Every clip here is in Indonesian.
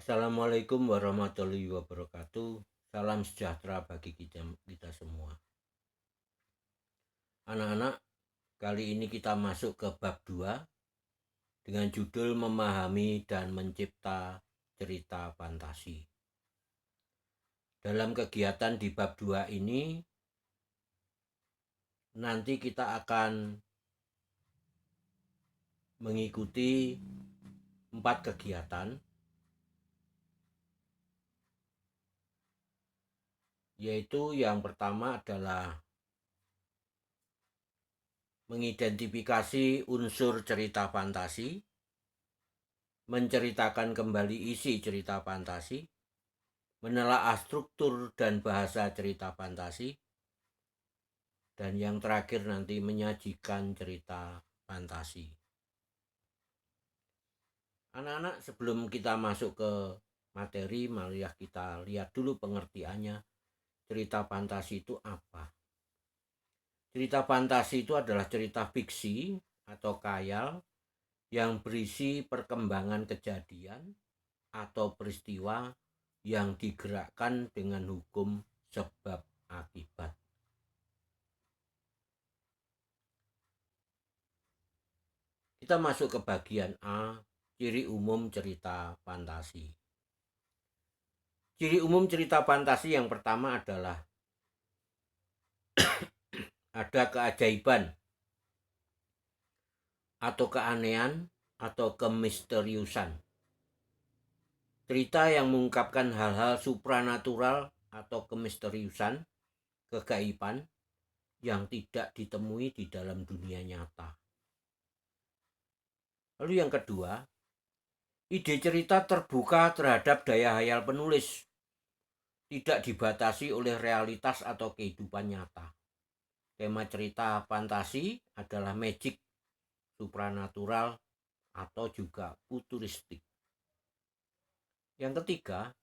Assalamualaikum warahmatullahi wabarakatuh. Salam sejahtera bagi kita semua. Anak-anak, kali ini kita masuk ke bab 2 dengan judul memahami dan mencipta cerita fantasi. Dalam kegiatan di bab 2 ini nanti kita akan mengikuti 4 kegiatan, yaitu yang pertama adalah mengidentifikasi unsur cerita fantasi, menceritakan kembali isi cerita fantasi, menelaah struktur dan bahasa cerita fantasi, dan yang terakhir nanti menyajikan cerita fantasi. Anak-anak, sebelum kita masuk ke materi, marilah kita lihat dulu pengertiannya. Cerita fantasi itu apa? Cerita fantasi itu adalah cerita fiksi atau khayal yang berisi perkembangan kejadian atau peristiwa yang digerakkan dengan hukum sebab akibat. Kita masuk ke bagian A, ciri umum cerita fantasi. Ciri umum cerita fantasi yang pertama adalah ada keajaiban atau keanehan atau kemisteriusan. Cerita yang mengungkapkan hal-hal supranatural atau kemisteriusan, kegaiban yang tidak ditemui di dalam dunia nyata. Lalu yang kedua, ide cerita terbuka terhadap daya hayal penulis, tidak dibatasi oleh realitas atau kehidupan nyata. Tema cerita fantasi adalah magic, supranatural, atau juga futuristik. Yang ketiga,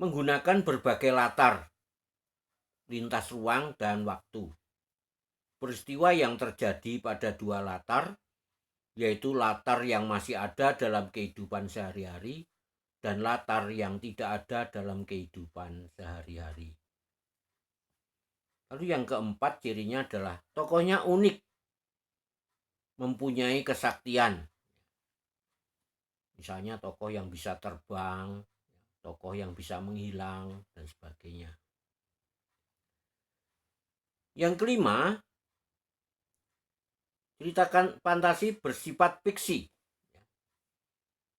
menggunakan berbagai latar, lintas ruang dan waktu. Peristiwa yang terjadi pada dua latar, yaitu latar yang masih ada dalam kehidupan sehari-hari dan latar yang tidak ada dalam kehidupan sehari-hari. Lalu yang keempat, cirinya adalah tokohnya unik, mempunyai kesaktian. Misalnya tokoh yang bisa terbang, tokoh yang bisa menghilang, dan sebagainya. Yang kelima, cerita fantasi bersifat fiksi.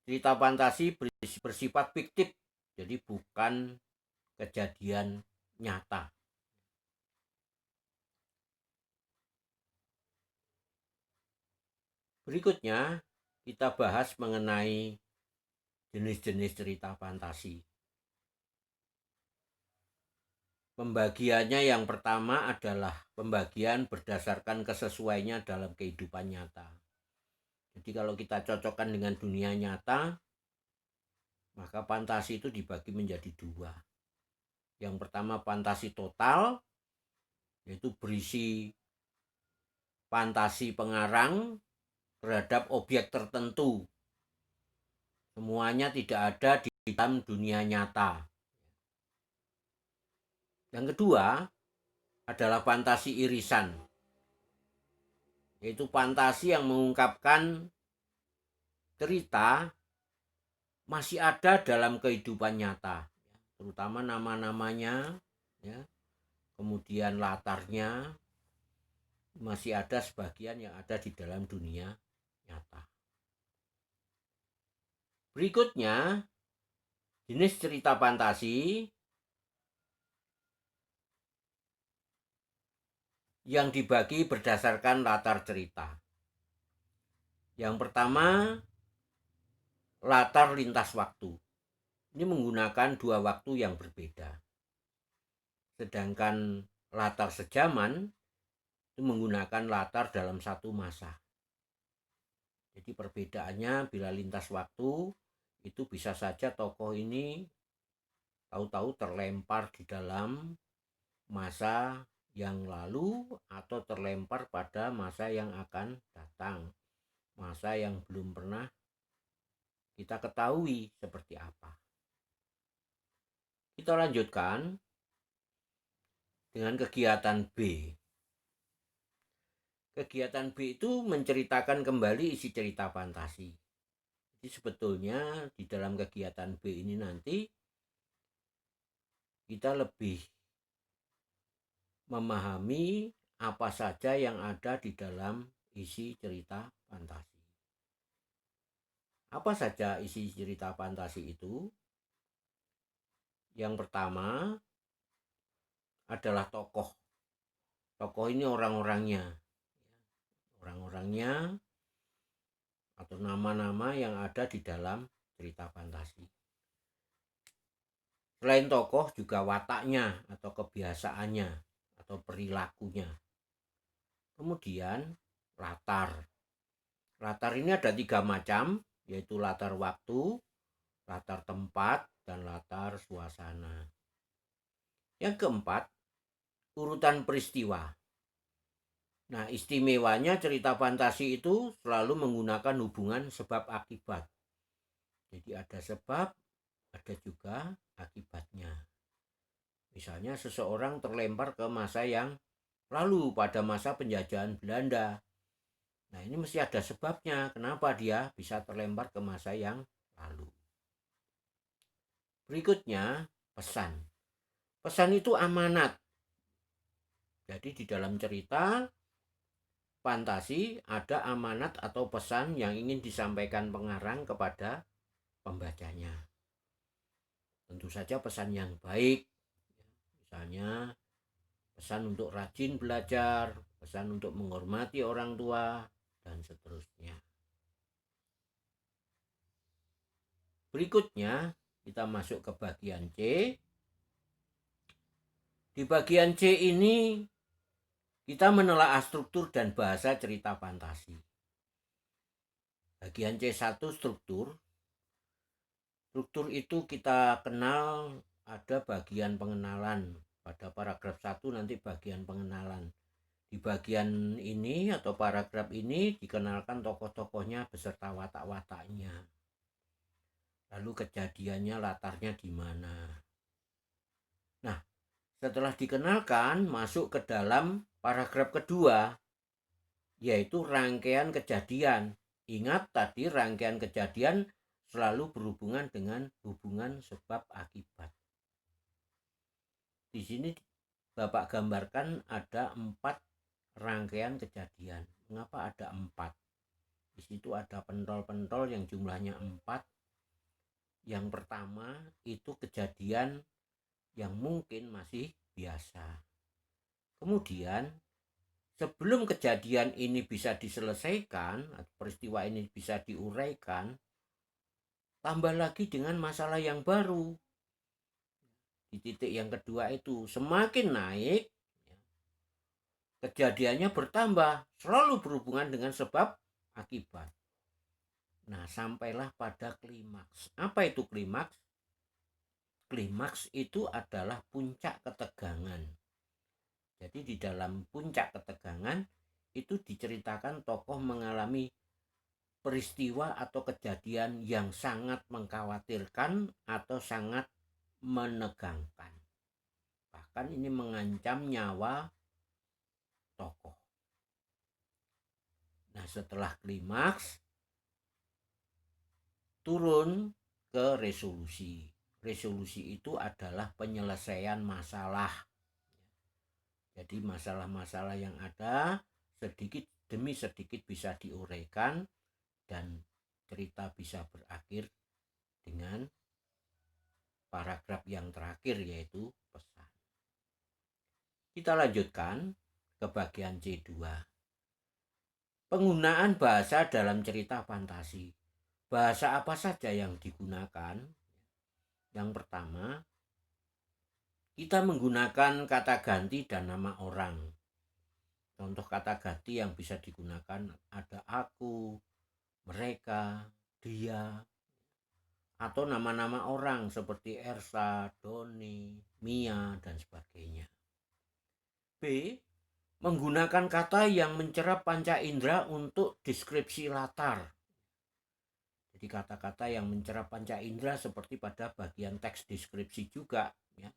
Cerita fantasi bersifat fiktif, jadi bukan kejadian nyata. Berikutnya kita bahas mengenai jenis-jenis cerita fantasi. Pembagiannya yang pertama adalah pembagian berdasarkan kesesuaiannya dalam kehidupan nyata. Jadi kalau kita cocokkan dengan dunia nyata, maka fantasi itu dibagi menjadi dua. Yang pertama fantasi total, yaitu berisi fantasi pengarang terhadap objek tertentu. Semuanya tidak ada di dalam dunia nyata. Yang kedua adalah fantasi irisan, yaitu fantasi yang mengungkapkan cerita masih ada dalam kehidupan nyata, terutama nama-namanya, ya, kemudian latarnya masih ada sebagian yang ada di dalam dunia nyata. Berikutnya, jenis cerita fantasi yang dibagi berdasarkan latar cerita. Yang pertama, latar lintas waktu. Ini menggunakan dua waktu yang berbeda. Sedangkan latar sejaman itu menggunakan latar dalam satu masa. Jadi perbedaannya bila lintas waktu itu bisa saja tokoh ini tahu-tahu terlempar di dalam masa yang lalu atau terlempar pada masa yang akan datang, masa yang belum pernah kita ketahui seperti apa. Kita lanjutkan dengan kegiatan B. Kegiatan B itu menceritakan kembali isi cerita fantasi. Jadi sebetulnya di dalam kegiatan B ini nanti kita lebih memahami apa saja yang ada di dalam isi cerita fantasi. Apa saja isi cerita fantasi itu? Yang pertama adalah tokoh. Tokoh ini orang-orangnya. Orang-orangnya atau nama-nama yang ada di dalam cerita fantasi. Selain tokoh juga wataknya atau kebiasaannya atau perilakunya. Kemudian latar. Latar ini ada 3 macam, yaitu latar waktu, latar tempat, dan latar suasana. Yang keempat, urutan peristiwa. Nah, istimewanya cerita fantasi itu selalu menggunakan hubungan sebab akibat. Jadi ada sebab, ada juga akibatnya. Misalnya seseorang terlempar ke masa yang lalu pada masa penjajahan Belanda. Nah, ini mesti ada sebabnya kenapa dia bisa terlempar ke masa yang lalu. Berikutnya, pesan. Pesan itu amanat. Jadi di dalam cerita fantasi ada amanat atau pesan yang ingin disampaikan pengarang kepada pembacanya. Tentu saja pesan yang baik. Misalnya pesan untuk rajin belajar, pesan untuk menghormati orang tua, dan seterusnya. Berikutnya kita masuk ke bagian C. Di bagian C ini kita menelaah struktur dan bahasa cerita fantasi. Bagian C1 struktur. Struktur itu kita kenal ada bagian pengenalan. Pada paragraf 1 nanti bagian pengenalan. Di bagian ini atau paragraf ini dikenalkan tokoh-tokohnya beserta watak-wataknya. Lalu kejadiannya, latarnya di mana. Nah, setelah dikenalkan masuk ke dalam paragraf kedua, yaitu rangkaian kejadian. Ingat tadi rangkaian kejadian selalu berhubungan dengan hubungan sebab akibat. Di sini Bapak gambarkan ada 4 rangkaian kejadian. Mengapa ada 4? Di situ ada pentol-pentol yang jumlahnya 4. Yang pertama itu kejadian yang mungkin masih biasa. Kemudian sebelum kejadian ini bisa diselesaikan, peristiwa ini bisa diuraikan, tambah lagi dengan masalah yang baru. Di titik yang kedua itu semakin naik, kejadiannya bertambah, selalu berhubungan dengan sebab akibat. Nah, sampailah pada klimaks. Apa itu klimaks? Klimaks itu adalah puncak ketegangan. Jadi di dalam puncak ketegangan itu diceritakan tokoh mengalami peristiwa atau kejadian yang sangat mengkhawatirkan atau sangat menegangkan. Bahkan ini mengancam nyawa tokoh. Nah, setelah klimaks turun ke resolusi. Resolusi itu adalah penyelesaian masalah. Jadi masalah-masalah yang ada sedikit demi sedikit bisa diuraikan dan cerita bisa berakhir dengan paragraf yang terakhir yaitu pesan. Kita lanjutkan ke bagian C2. Penggunaan bahasa dalam cerita fantasi. Bahasa apa saja yang digunakan? Yang pertama, kita menggunakan kata ganti dan nama orang. Contoh kata ganti yang bisa digunakan ada aku, mereka, dia, atau nama-nama orang seperti Ersa, Doni, Mia, dan sebagainya. B. Menggunakan kata yang mencerap panca indera untuk deskripsi latar. Jadi kata-kata yang mencerap panca indera seperti pada bagian teks deskripsi juga ya.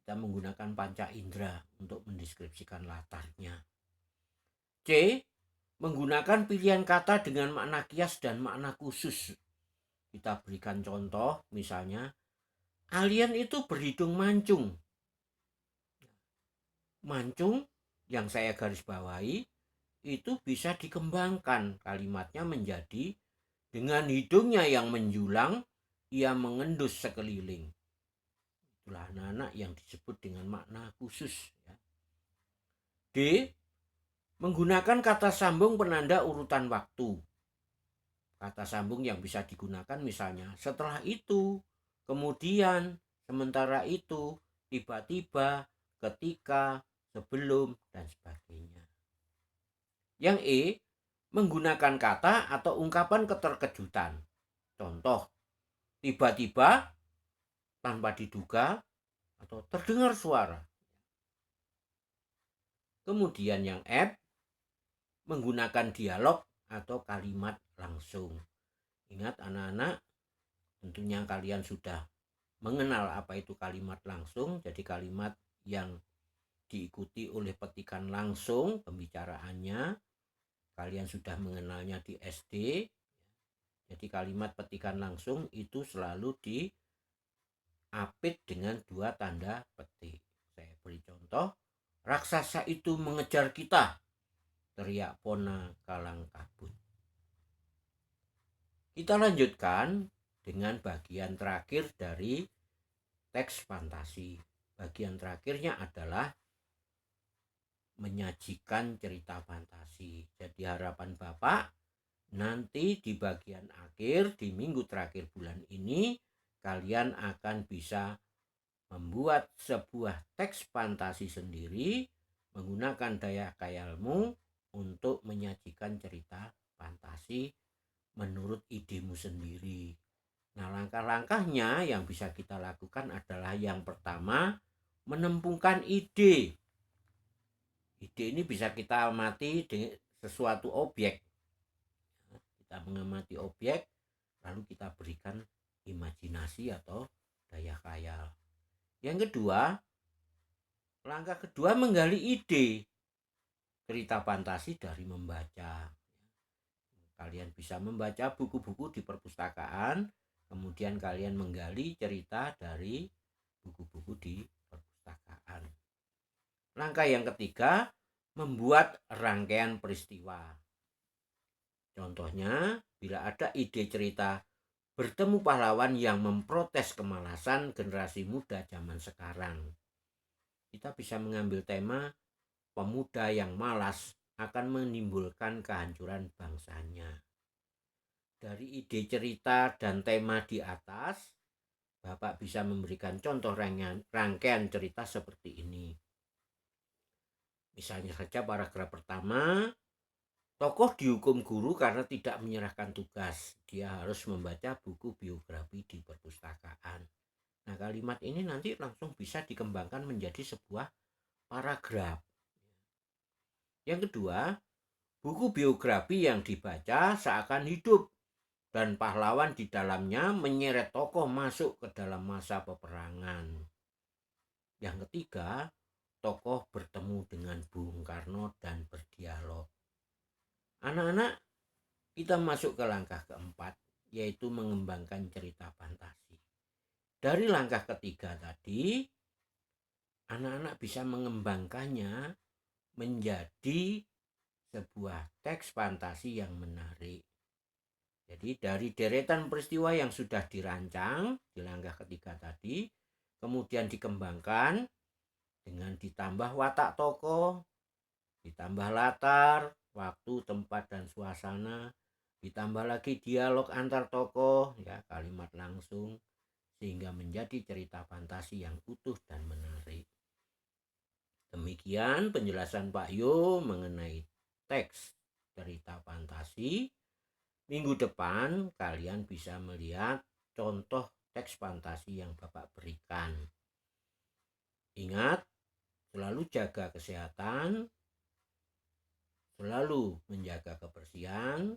Kita menggunakan panca indera untuk mendeskripsikan latarnya. C. Menggunakan pilihan kata dengan makna kias dan makna khusus. Kita berikan contoh, misalnya alien itu berhidung mancung. Mancung yang saya garis bawahi itu bisa dikembangkan kalimatnya menjadi dengan hidungnya yang menjulang ia mengendus sekeliling. Itulah anak-anak yang disebut dengan makna khusus ya. D. Menggunakan kata sambung penanda urutan waktu. Kata sambung yang bisa digunakan misalnya setelah itu, kemudian, sementara itu, tiba-tiba, ketika, sebelum, dan sebagainya. Yang E. Menggunakan kata atau ungkapan keterkejutan. Contoh, tiba-tiba, tanpa diduga, atau terdengar suara. Kemudian yang F. Menggunakan dialog atau kalimat langsung. Ingat anak-anak, tentunya kalian sudah mengenal apa itu kalimat langsung. Jadi kalimat yang diikuti oleh petikan langsung pembicaraannya. Kalian sudah mengenalnya di SD. Jadi kalimat petikan langsung itu selalu diapit dengan dua tanda petik. Saya beri contoh, raksasa itu mengejar kita, teriak Pona kalang kabut. Kita lanjutkan dengan bagian terakhir dari teks fantasi. Bagian terakhirnya adalah menyajikan cerita fantasi. Jadi harapan Bapak nanti di bagian akhir di minggu terakhir bulan ini kalian akan bisa membuat sebuah teks fantasi sendiri menggunakan daya khayalmu untuk menyajikan cerita fantasi menurut idemu sendiri. Nah, langkah-langkahnya yang bisa kita lakukan adalah yang pertama, menempungkan ide. Ide ini bisa kita amati dengan sesuatu objek. Kita mengamati objek, lalu kita berikan imajinasi atau daya khayal. Yang kedua, langkah kedua menggali ide cerita fantasi dari membaca. Kalian bisa membaca buku-buku di perpustakaan, kemudian kalian menggali cerita dari buku-buku di perpustakaan. Langkah yang ketiga, membuat rangkaian peristiwa. Contohnya, bila ada ide cerita bertemu pahlawan yang memprotes kemalasan generasi muda zaman sekarang, kita bisa mengambil tema pemuda yang malas akan menimbulkan kehancuran bangsanya. Dari ide cerita dan tema di atas, Bapak bisa memberikan contoh rangkaian cerita seperti ini. Misalnya saja paragraf pertama, tokoh dihukum guru karena tidak menyerahkan tugas. Dia harus membaca buku biografi di perpustakaan. Nah, kalimat ini nanti langsung bisa dikembangkan menjadi sebuah paragraf. Yang kedua, buku biografi yang dibaca seakan hidup dan pahlawan di dalamnya menyeret tokoh masuk ke dalam masa peperangan. Yang ketiga, tokoh bertemu dengan Bung Karno dan berdialog. Anak-anak, kita masuk ke langkah keempat, yaitu mengembangkan cerita fantasi. Dari langkah ketiga tadi, anak-anak bisa mengembangkannya menjadi sebuah teks fantasi yang menarik. Jadi dari deretan peristiwa yang sudah dirancang di langkah ketiga tadi, kemudian dikembangkan dengan ditambah watak tokoh, ditambah latar, waktu, tempat, dan suasana, ditambah lagi dialog antar tokoh, ya kalimat langsung, sehingga menjadi cerita fantasi yang utuh dan menarik. Demikian penjelasan Pak Yo mengenai teks cerita fantasi. Minggu depan kalian bisa melihat contoh teks fantasi yang Bapak berikan. Ingat, selalu jaga kesehatan, selalu menjaga kebersihan,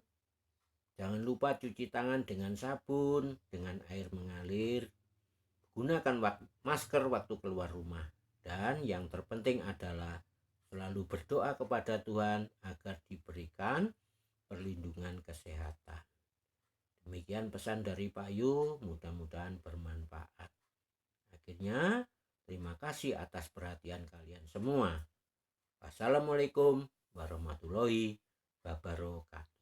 Jangan lupa cuci tangan dengan sabun, dengan air mengalir. Gunakan masker waktu keluar rumah. Dan yang terpenting adalah selalu berdoa kepada Tuhan agar diberikan perlindungan kesehatan. Demikian pesan dari Pak Yu, mudah-mudahan bermanfaat. Akhirnya, terima kasih atas perhatian kalian semua. Wassalamualaikum warahmatullahi wabarakatuh.